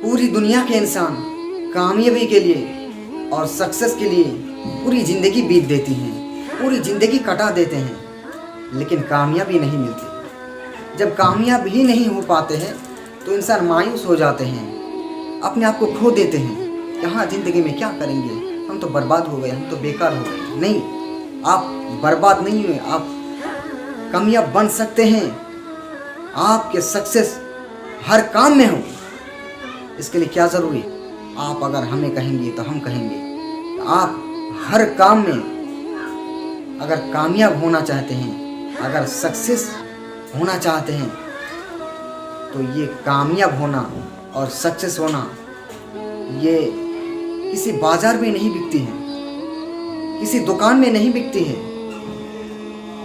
पूरी दुनिया के इंसान कामयाबी के लिए और सक्सेस के लिए पूरी ज़िंदगी बीत देती हैं, पूरी ज़िंदगी कटा देते हैं, लेकिन कामयाबी नहीं मिलती। जब कामयाब ही नहीं हो पाते हैं तो इंसान मायूस हो जाते हैं, अपने आप को खो देते हैं कि हाँ, ज़िंदगी में क्या करेंगे, हम तो बर्बाद हो गए, हम तो बेकार हो गए। नहीं, आप बर्बाद नहीं हुए, आप कामयाब बन सकते हैं। आपके सक्सेस हर काम में हो, इसके लिए क्या ज़रूरी? आप अगर हमें कहेंगे तो हम कहेंगे, आप हर काम में अगर कामयाब होना चाहते हैं, अगर सक्सेस होना चाहते हैं, तो ये कामयाब होना और सक्सेस होना ये किसी बाजार में नहीं बिकती है, किसी दुकान में नहीं बिकती है।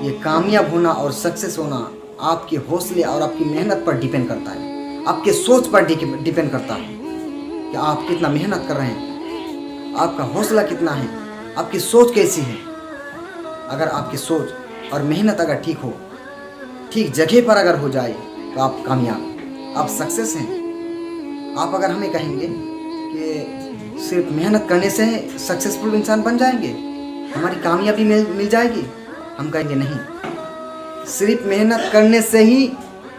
ये कामयाब होना और सक्सेस होना आपके हौसले और आपकी मेहनत पर डिपेंड करता है, आपके सोच पर डिपेंड करता है कि आप कितना मेहनत कर रहे हैं, आपका हौसला कितना है, आपकी सोच कैसी है। अगर आपकी सोच और मेहनत अगर ठीक हो, ठीक जगह पर अगर हो जाए, तो आप कामयाब, आप सक्सेस हैं। आप अगर हमें कहेंगे कि सिर्फ मेहनत करने से सक्सेसफुल इंसान बन जाएंगे, हमारी कामयाबी मिल जाएगी, हम कहेंगे नहीं, सिर्फ मेहनत करने से ही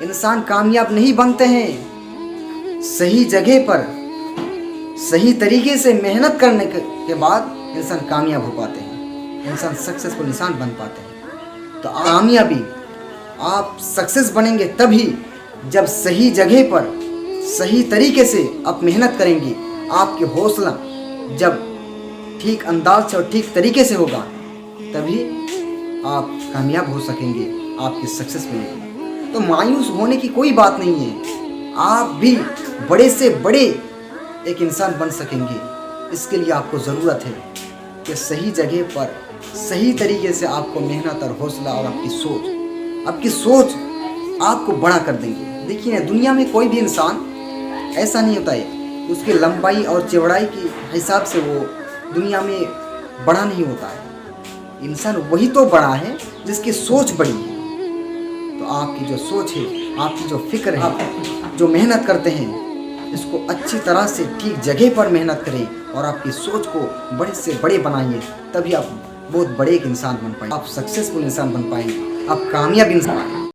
इंसान कामयाब नहीं बनते हैं। सही जगह पर सही तरीके से मेहनत करने के बाद इंसान कामयाब हो पाते हैं, इंसान सक्सेसफुल इंसान बन पाते हैं। तो कामयाबी आप सक्सेस बनेंगे तभी जब सही जगह पर सही तरीके से आप मेहनत करेंगे। आपके हौसला जब ठीक अंदाज से और ठीक तरीके से होगा, तभी आप कामयाब हो सकेंगे, आपकी सक्सेस मिलेगी। तो मायूस होने की कोई बात नहीं है, आप भी बड़े से बड़े एक इंसान बन सकेंगे। इसके लिए आपको ज़रूरत है कि सही जगह पर सही तरीके से आपको मेहनत और हौसला और आपकी सोच आपको बड़ा कर देंगे। देखिए ना, दुनिया में कोई भी इंसान ऐसा नहीं होता है, उसकी लंबाई और चौड़ाई के हिसाब से वो दुनिया में बड़ा नहीं होता है। इंसान वही तो बड़ा है जिसकी सोच बड़ी है। तो आपकी जो सोच है, आपकी जो फिक्र है, आप जो मेहनत करते हैं, इसको अच्छी तरह से ठीक जगह पर मेहनत करें और आपकी सोच को बड़े से बड़े बनाइए, तभी आप बहुत बड़े एक इंसान बन पाएंगे, आप सक्सेसफुल इंसान बन पाएंगे, आप कामयाब इंसान।